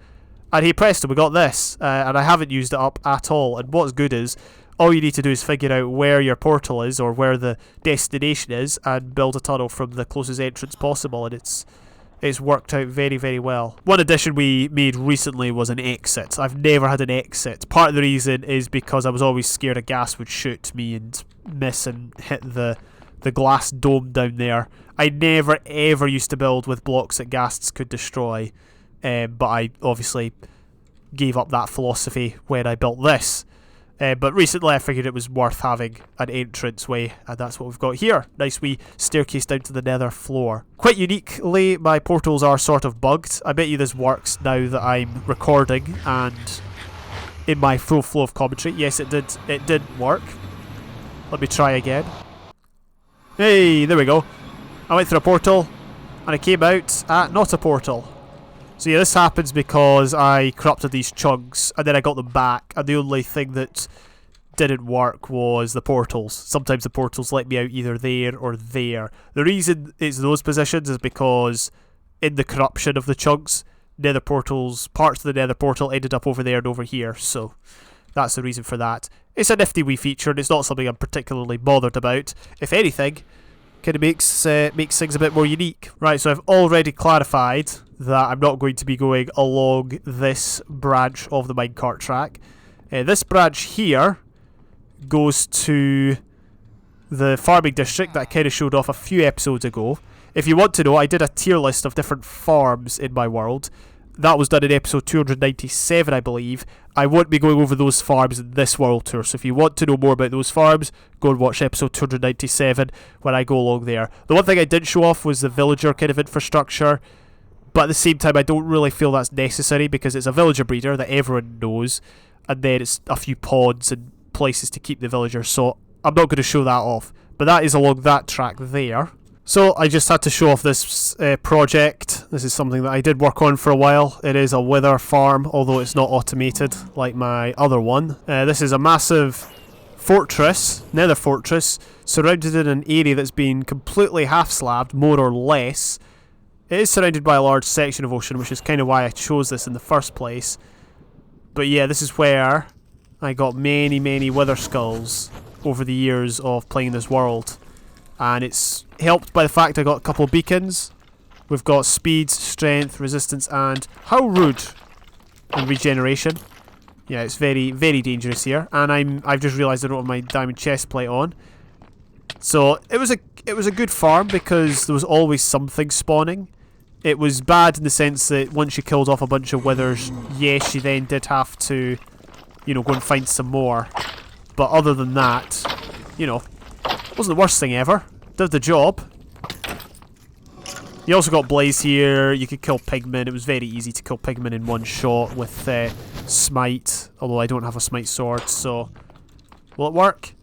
Speaker 1: And hey presto, we got this, and I haven't used it up at all. And what's good is, all you need to do is figure out where your portal is, or where the destination is, and build a tunnel from the closest entrance possible, and it's worked out very, very well. One addition we made recently was an exit. I've never had an exit. Part of the reason is because I was always scared a gas would shoot me and miss and hit the glass dome down there. I never ever used to build with blocks that ghasts could destroy, but I obviously gave up that philosophy when I built this. But recently I figured it was worth having an entrance way, and that's what we've got here. Nice wee staircase down to the nether floor. Quite uniquely, my portals are sort of bugged. I bet you this works now that I'm recording and in my full flow of commentary. Yes, it did work. Let me try again. Hey, there we go. I went through a portal, and I came out at not a portal. So yeah, this happens because I corrupted these chunks, and then I got them back, and the only thing that didn't work was the portals. Sometimes the portals let me out either there or there. The reason it's those positions is because in the corruption of the chunks, nether portals, parts of the nether portal ended up over there and over here, so that's the reason for that. It's a nifty wee feature, and it's not something I'm particularly bothered about. If anything, kind of makes things a bit more unique. Right, so I've already clarified that I'm not going to be going along this branch of the minecart track. This branch here goes to the farming district that I kind of showed off a few episodes ago. If you want to know, I did a tier list of different farms in my world. That was done in episode 297, I believe. I won't be going over those farms in this world tour, so if you want to know more about those farms, go and watch episode 297 when I go along there. The one thing I didn't show off was the villager kind of infrastructure, but at the same time I don't really feel that's necessary because it's a villager breeder that everyone knows, and then it's a few pods and places to keep the villagers, so I'm not going to show that off. But that is along that track there. So I just had to show off this project. This is something that I did work on for a while. It is a wither farm, although it's not automated like my other one. This is a massive fortress, nether fortress, surrounded in an area that's been completely half-slabbed, more or less. It is surrounded by a large section of ocean, which is kind of why I chose this in the first place. But yeah, this is where I got many, many wither skulls over the years of playing this world. And it's helped by the fact I got a couple of beacons. We've got speed, strength, resistance, and how rude, and regeneration. Yeah, it's very, very dangerous here. And I've just realised I don't have my diamond chest plate on. So it was a good farm because there was always something spawning. It was bad in the sense that once you killed off a bunch of withers, yes, you then did have to, you know, go and find some more. But other than that, you know, wasn't the worst thing ever. Did the job. You also got blaze here. You could kill pigmen. It was very easy to kill pigmen in one shot with smite. Although I don't have a smite sword, so will it work?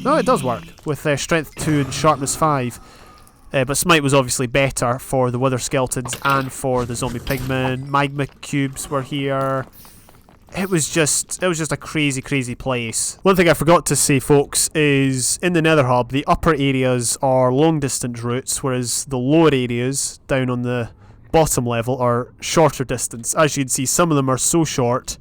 Speaker 1: No, it does work with strength 2 and sharpness 5. But smite was obviously better for the wither skeletons and for the zombie pigmen. Magma cubes were here. It was just a crazy, crazy place. One thing I forgot to say, folks, is in the Nether Hub, the upper areas are long distance routes, whereas the lower areas down on the bottom level are shorter distance. As you can see, some of them are so short,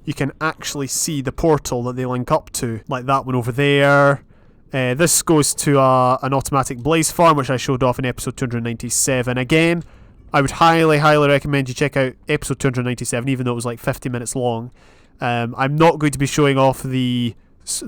Speaker 1: you can actually see the portal that they link up to, like that one over there. This goes to an automatic blaze farm, which I showed off in episode 297. Again, I would highly, highly recommend you check out episode 297, even though it was like 50 minutes long. I'm not going to be showing off the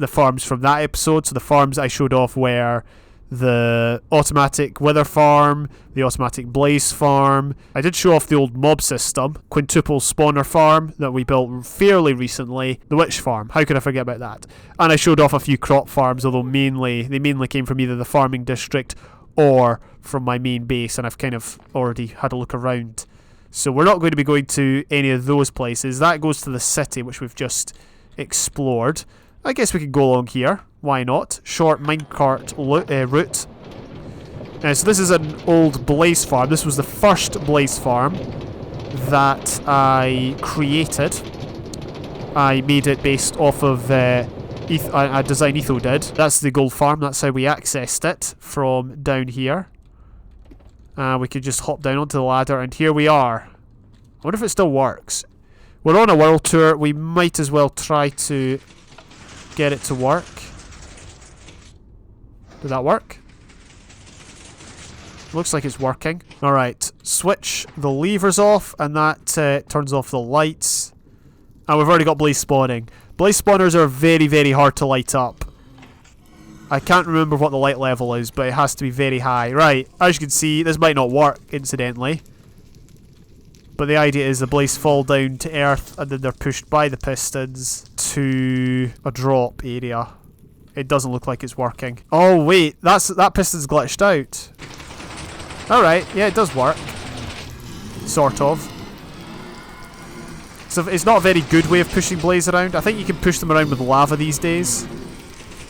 Speaker 1: farms from that episode. So the farms I showed off were the automatic wither farm, the automatic blaze farm. I did show off the old mob system, quintuple spawner farm that we built fairly recently, the witch farm. How could I forget about that? And I showed off a few crop farms, although they mainly came from either the farming district or from my main base, and I've kind of already had a look around. So we're not going to be going to any of those places. That goes to the city, which we've just explored. I guess we could go along here. Why not? Short minecart route. So this is an old blaze farm. This was the first blaze farm that I created. I made it based off of a design Etho did. That's the gold farm. That's how we accessed it from down here. We could just hop down onto the ladder, and here we are. I wonder if it still works. We're on a world tour. We might as well try to get it to work. Did that work? Looks like it's working. Alright, switch the levers off, and that turns off the lights. And we've already got blaze spawning. Blaze spawners are very, very hard to light up. I can't remember what the light level is, but it has to be very high. Right, as you can see, this might not work, incidentally. But the idea is the blaze fall down to earth, and then they're pushed by the pistons to a drop area. It doesn't look like it's working. Oh wait, that piston's glitched out. Alright, yeah, it does work. Sort of. So it's not a very good way of pushing blaze around. I think you can push them around with lava these days.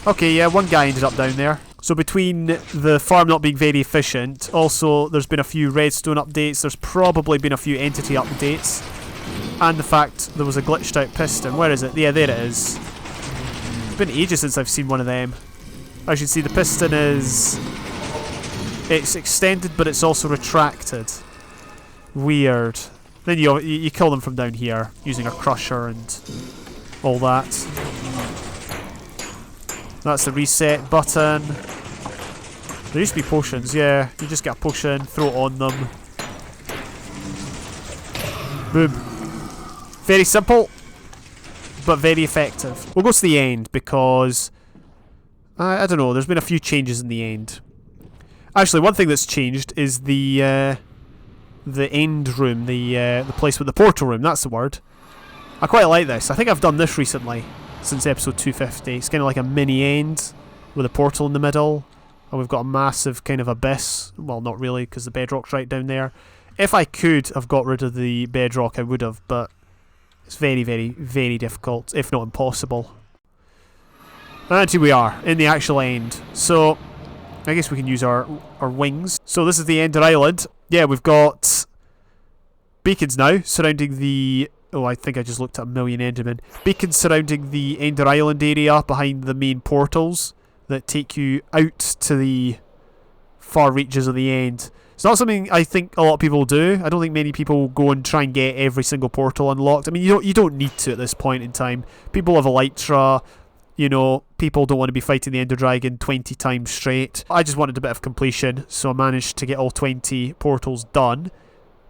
Speaker 1: Okay, yeah, one guy ended up down there. So between the farm not being very efficient, also there's been a few redstone updates, there's probably been a few entity updates, and the fact there was a glitched out piston. Where is it? Yeah, there it is. It's been ages since I've seen one of them. As you can see, the piston it's extended, but it's also retracted. Weird. Then you kill them from down here using a crusher and all that. That's the reset button. There used to be potions, yeah. You just get a potion, throw it on them. Boom. Very simple, but very effective. We'll go to the end because I don't know. There's been a few changes in the end. Actually, one thing that's changed is the end room, the place with the portal room. That's the word. I quite like this. I think I've done this recently since episode 250. It's kind of like a mini end with a portal in the middle, and we've got a massive kind of abyss. Well, not really, because the bedrock's right down there. If I could have got rid of the bedrock, I would have, but it's very, very, very difficult, if not impossible. And here we are, in the actual end. So, I guess we can use our wings. So this is the Ender Island. Yeah, we've got beacons now surrounding the... Oh, I think I just looked at a million Endermen. Beacons surrounding the Ender Island area behind the main portals that take you out to the far reaches of the end. It's not something I think a lot of people do. I don't think many people go and try and get every single portal unlocked. I mean, you don't need to at this point in time. People have Elytra. You know, people don't want to be fighting the Ender Dragon 20 times straight. I just wanted a bit of completion, so I managed to get all 20 portals done.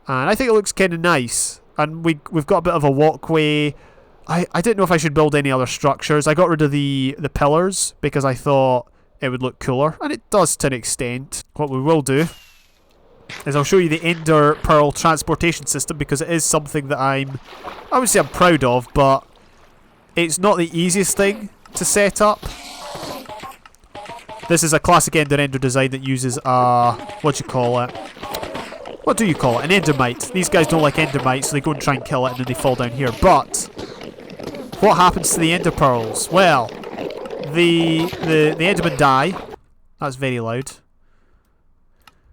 Speaker 1: And I think it looks kind of nice. And we've got a bit of a walkway. I didn't know if I should build any other structures. I got rid of the pillars because I thought it would look cooler. And it does to an extent. What we will do is I'll show you the Ender Pearl transportation system because it is something that I would say I'm proud of, but it's not the easiest thing to set up. This is a classic Ender design that uses what do you call it? What do you call it? An Endermite. These guys don't like Endermites, so they go and try and kill it and then they fall down here. But what happens to the Ender Pearls? Well, the Endermen die. That's very loud.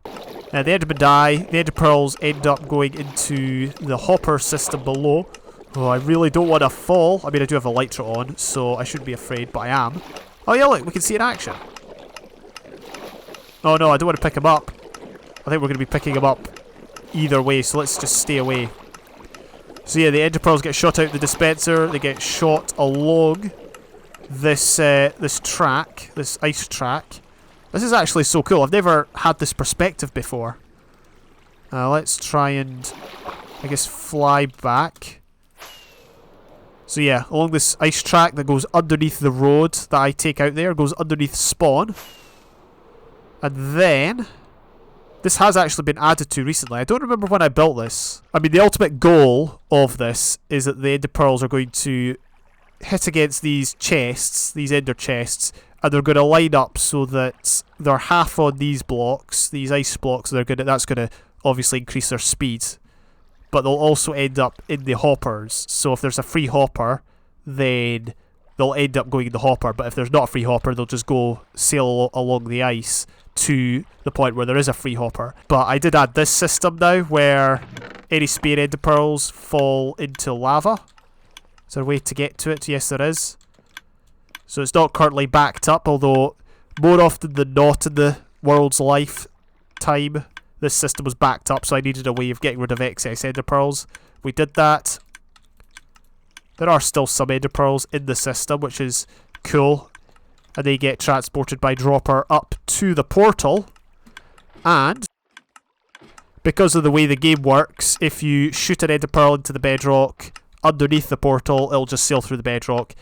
Speaker 1: The Endermen die. The Ender Pearls end up going into the hopper system below. Oh, I really don't want to fall. I mean, I do have Elytra on, so I shouldn't be afraid, but I am. Oh yeah, look, we can see in action. Oh no, I don't want to pick him up. I think we're going to be picking him up either way, so let's just stay away. So yeah, the Ender Pearls get shot out the dispenser. They get shot along this this track, this ice track. This is actually so cool. I've never had this perspective before. Let's try and, I guess, fly back. So yeah, along this ice track that goes underneath the road that I take out there, goes underneath spawn. And then, this has actually been added to recently. I don't remember when I built this. I mean, the ultimate goal of this is that the Ender Pearls are going to hit against these chests, these Ender chests, and they're going to line up so that they're half on these blocks, these ice blocks. That's going to obviously increase their speed. But they'll also end up in the hoppers. So if there's a free hopper, then they'll end up going in the hopper. But if there's not a free hopper, they'll just go sail along the ice to the point where there is a free hopper. But I did add this system now where any spare Ender Pearls fall into lava. Is there a way to get to it? Yes, there is. So it's not currently backed up, although more often than not in the world's lifetime, this system was backed up, so I needed a way of getting rid of excess Ender Pearls. We did that. There are still some Ender Pearls in the system, which is cool. And they get transported by dropper up to the portal. And because of the way the game works, if you shoot an Ender Pearl into the bedrock underneath the portal, it'll just sail through the bedrock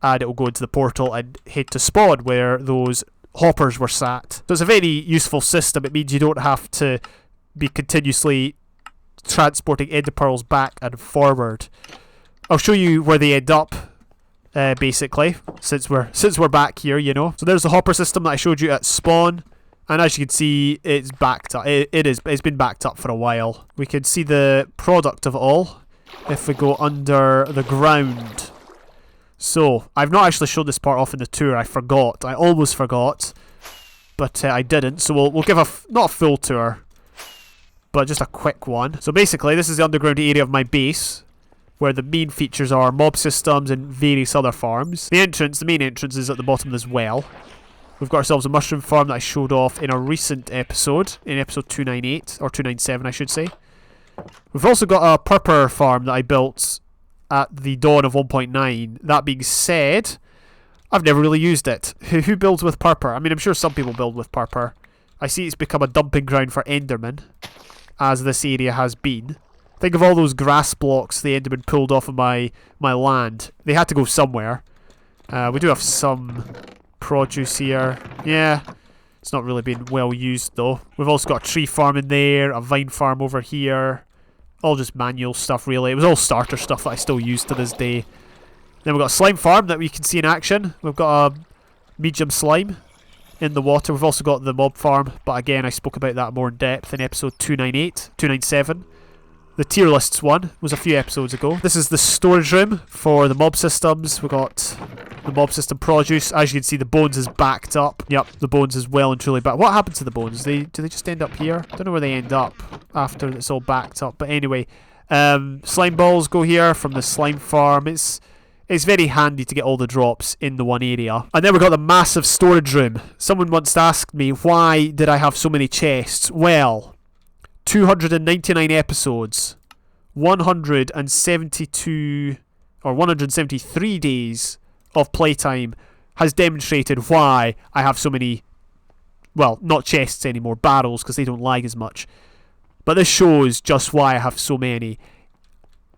Speaker 1: and it will go into the portal and head to spawn where those hoppers were sat. So it's a very useful system. It means you don't have to be continuously transporting Ender Pearls back and forward. I'll show you where they end up, basically, since we're back here, you know. So there's the hopper system that I showed you at spawn, and as you can see, it's backed up. It's been backed up for a while. We can see the product of it all if we go under the ground. So, I've not actually showed this part off in the tour. I forgot. I almost forgot. But I didn't. So we'll give not a full tour, but just a quick one. So basically, this is the underground area of my base, where the main features are mob systems and various other farms. The main entrance is at the bottom of this well. We've got ourselves a mushroom farm that I showed off in a recent episode, in episode 298, or 297 I should say. We've also got a purpur farm that I built at the dawn of 1.9. That being said, I've never really used it. Who builds with purpur? I mean, I'm sure some people build with purpur. I see it's become a dumping ground for Endermen, as this area has been. Think of all those grass blocks the Endermen pulled off of my land. They had to go somewhere. We do have some produce here. Yeah, it's not really been well used though. We've also got a tree farm in there, a vine farm over here. All just manual stuff really. It was all starter stuff that I still use to this day. Then we've got a slime farm that we can see in action. We've got a medium slime in the water. We've also got the mob farm, but again I spoke about that more in depth in episode 297. The tier lists one was a few episodes ago. This is the storage room for the mob systems. We've got the mob system produce. As you can see, the bones is backed up. Yep, the bones is well and truly back. What happened to the bones? Do they just end up here? I don't know where they end up after it's all backed up. But anyway, slime balls go here from the slime farm. It's very handy to get all the drops in the one area. And then we've got the massive storage room. Someone once asked me, why did I have so many chests? Well, 299 episodes, 172 or 173 days of playtime has demonstrated why I have so many, well, not chests anymore, barrels, because they don't lag as much. But this shows just why I have so many.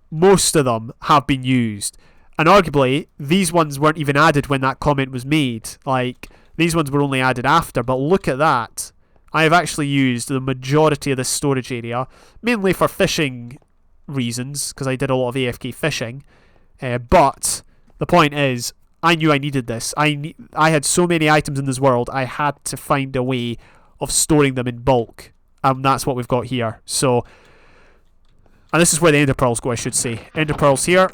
Speaker 1: Most of them have been used. And arguably, these ones weren't even added when that comment was made. Like, these ones were only added after, but look at that. I have actually used the majority of this storage area, mainly for fishing reasons, because I did a lot of AFK fishing. But the point is, I knew I needed this. I had so many items in this world, I had to find a way of storing them in bulk. And that's what we've got here. So, and this is where the ender pearls go, I should say. Ender pearls here.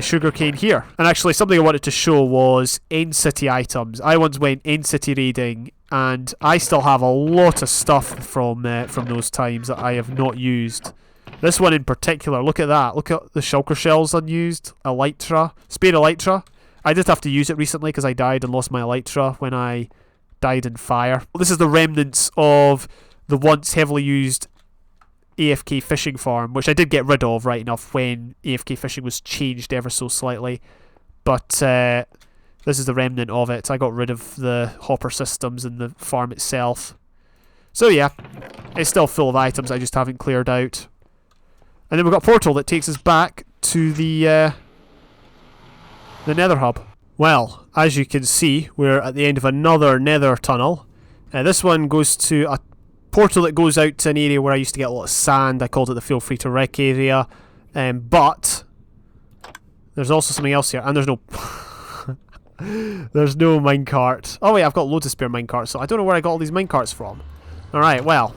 Speaker 1: Sugarcane here. And actually something I wanted to show was end city items. I once went end city raiding and I still have a lot of stuff from those times that I have not used. This one in particular, look at that. Look at the shulker shells unused. Elytra. Spare Elytra. I did have to use it recently because I died and lost my Elytra when I died in fire. This is the remnants of the once heavily used AFK fishing farm, which I did get rid of right enough when AFK fishing was changed ever so slightly. But this is the remnant of it. I got rid of the hopper systems and the farm itself. So yeah, it's still full of items I just haven't cleared out. And then we've got a portal that takes us back to the nether hub. Well, as you can see, we're at the end of another nether tunnel. This one goes to a portal that goes out to an area where I used to get a lot of sand. I called it the feel free to wreck area. But there's also something else here, and there's no there's no minecart. Oh wait, I've got loads of spare minecarts, so I don't know where I got all these minecarts from. Alright, well,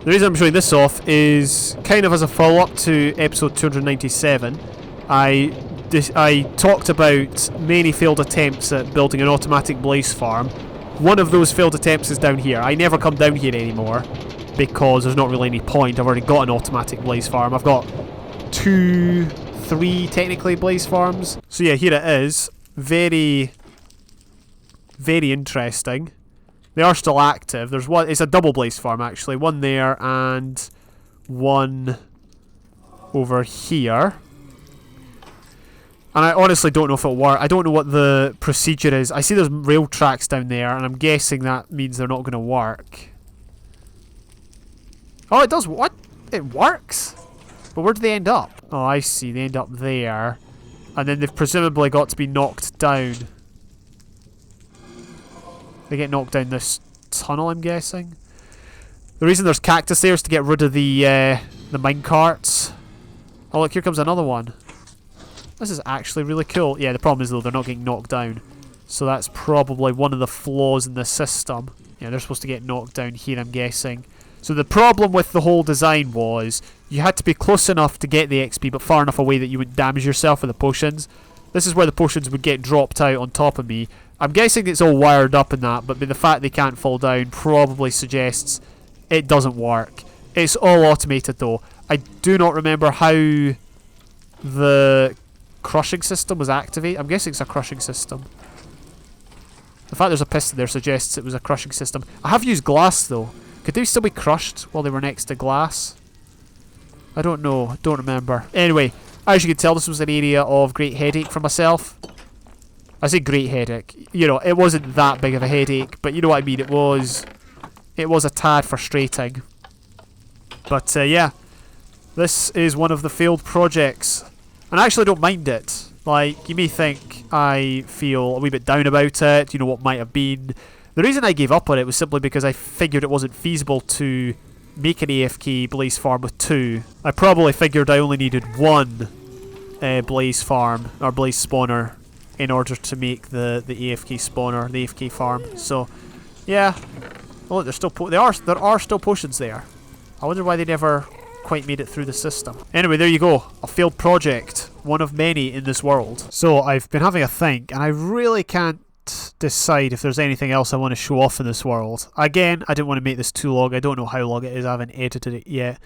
Speaker 1: the reason I'm showing this off is kind of as a follow-up to episode 297. I talked about many failed attempts at building an automatic blaze farm. One of those failed attempts is down here. I never come down here anymore because there's not really any point. I've already got an automatic blaze farm. I've got 2, 3 technically blaze farms. So yeah, here it is. Very, very interesting. They are still active. There's one. It's a double blaze farm actually. One there and one over here. And I honestly don't know if it'll work. I don't know what the procedure is. I see there's rail tracks down there, and I'm guessing that means they're not going to work. Oh, it does. What? It works? But where do they end up? Oh, I see. They end up there. And then they've presumably got to be knocked down. They get knocked down this tunnel, I'm guessing. The reason there's cactus there is to get rid of the minecarts. Oh, look, here comes another one. This is actually really cool. Yeah, the problem is though they're not getting knocked down. So that's probably one of the flaws in the system. Yeah, they're supposed to get knocked down here, I'm guessing. So the problem with the whole design was you had to be close enough to get the XP but far enough away that you wouldn't damage yourself with the potions. This is where the potions would get dropped out on top of me. I'm guessing it's all wired up in that, but the fact they can't fall down probably suggests it doesn't work. It's all automated though. I do not remember how the crushing system was activated. I'm guessing it's a crushing system. The fact there's a piston there suggests it was a crushing system. I have used glass though. Could they still be crushed while they were next to glass? I don't know. Don't remember. Anyway, as you can tell, this was an area of great headache for myself. I say great headache. You know, it wasn't that big of a headache, but you know what I mean. It was a tad frustrating. But yeah, this is one of the failed projects, and I actually don't mind it. Like, you may think I feel a wee bit down about it. You know what might have been. The reason I gave up on it was simply because I figured it wasn't feasible to make an AFK blaze farm with 2. I probably figured I only needed 1 blaze farm or blaze spawner in order to make the AFK spawner, the AFK farm. So yeah, oh look, there's still there are still potions there. I wonder why they never quite made it through the system. Anyway, there you go, a failed project, one of many in this world. So I've been having a think, and I really can't decide if there's anything else I want to show off in this world. Again, I didn't want to make this too long. I don't know how long it is. I haven't edited it yet,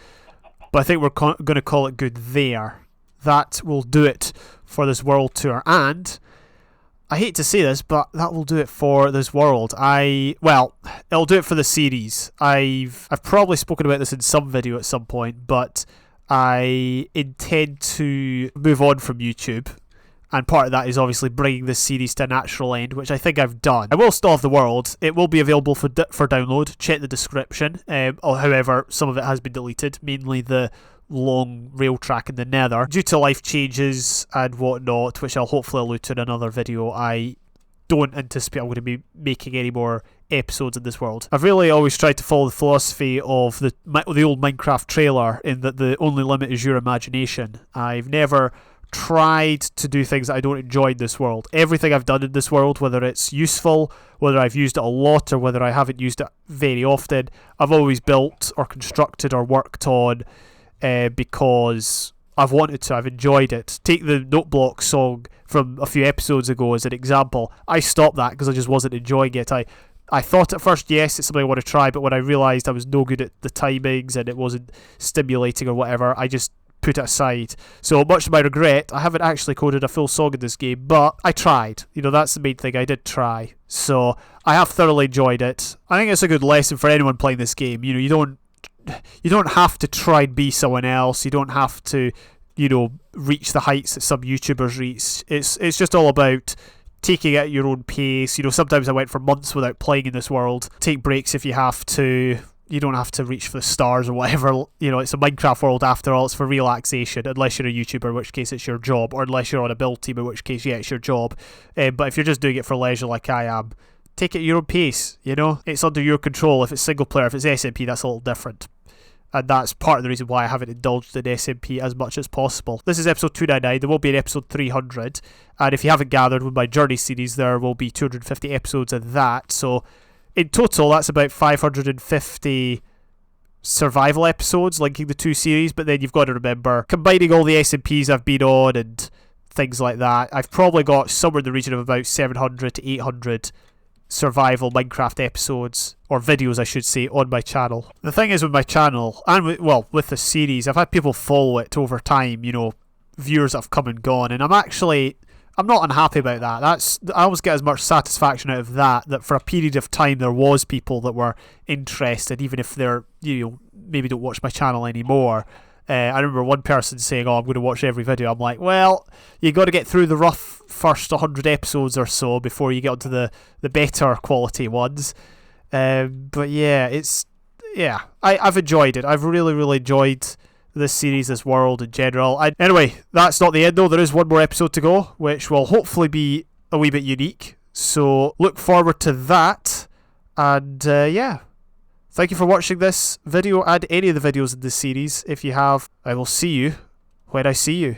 Speaker 1: but I think we're going to call it good there. That will do it for this world tour, and I hate to say this, but that will do it for this world. Well, it'll do it for the series. I've probably spoken about this in some video at some point, but I intend to move on from YouTube. And part of that is obviously bringing this series to a natural end, which I think I've done. I will still have the world. It will be available for download. Check the description. However, some of it has been deleted, mainly the long rail track in the nether, due to life changes and whatnot, which I'll hopefully allude to in another video. I don't anticipate I'm going to be making any more episodes in this world. I've really always tried to follow the philosophy of the old Minecraft trailer, in that the only limit is your imagination. I've never tried to do things that I don't enjoy in this world. Everything I've done in this world, whether it's useful, whether I've used it a lot, or whether I haven't used it very often, I've always built or constructed or worked on because I've wanted to, I've enjoyed it. Take the Note Block song from a few episodes ago as an example. I stopped that because I just wasn't enjoying it. I thought at first, yes, it's something I want to try, but when I realised I was no good at the timings and it wasn't stimulating or whatever, I just put it aside. So much to my regret, I haven't actually coded a full song in this game, but I tried. You know, that's the main thing. I did try. So I have thoroughly enjoyed it. I think it's a good lesson for anyone playing this game. You know, you don't have to try and be someone else. You don't have to, you know, reach the heights that some YouTubers reach. It's just all about taking it at your own pace. You know, sometimes I went for months without playing in this world. Take breaks if you have to. You don't have to reach for the stars or whatever. You know, it's a Minecraft world after all. It's for relaxation, unless you're a YouTuber, in which case it's your job, or unless you're on a build team, in which case, yeah, it's your job. But if you're just doing it for leisure like I am, take it at your own pace, you know? It's under your control. If it's single player, if it's SMP, that's a little different. And that's part of the reason why I haven't indulged in SMP as much as possible. This is episode 299. There will be an episode 300. And if you haven't gathered, with my Journey series, there will be 250 episodes of that. So in total, that's about 550 survival episodes linking the two series. But then you've got to remember, combining all the SMPs I've been on and things like that, I've probably got somewhere in the region of about 700 to 800 survival Minecraft episodes, or videos I should say, on my channel. The thing is with my channel, and with the series, I've had people follow it over time, you know, viewers that have come and gone, and I'm not unhappy about that. I always get as much satisfaction out of that for a period of time there was people that were interested, even if they're, you know, maybe don't watch my channel anymore. I remember one person saying, "Oh, I'm going to watch every video." I'm like, well, you got to get through the rough first 100 episodes or so before you get onto the better quality ones. But yeah, I've enjoyed it. I've really enjoyed this series, this world in general. Anyway, that's not the end though. There is one more episode to go, which will hopefully be a wee bit unique. So look forward to that. And yeah. Thank you for watching this video and any of the videos in this series. If you have, I will see you when I see you.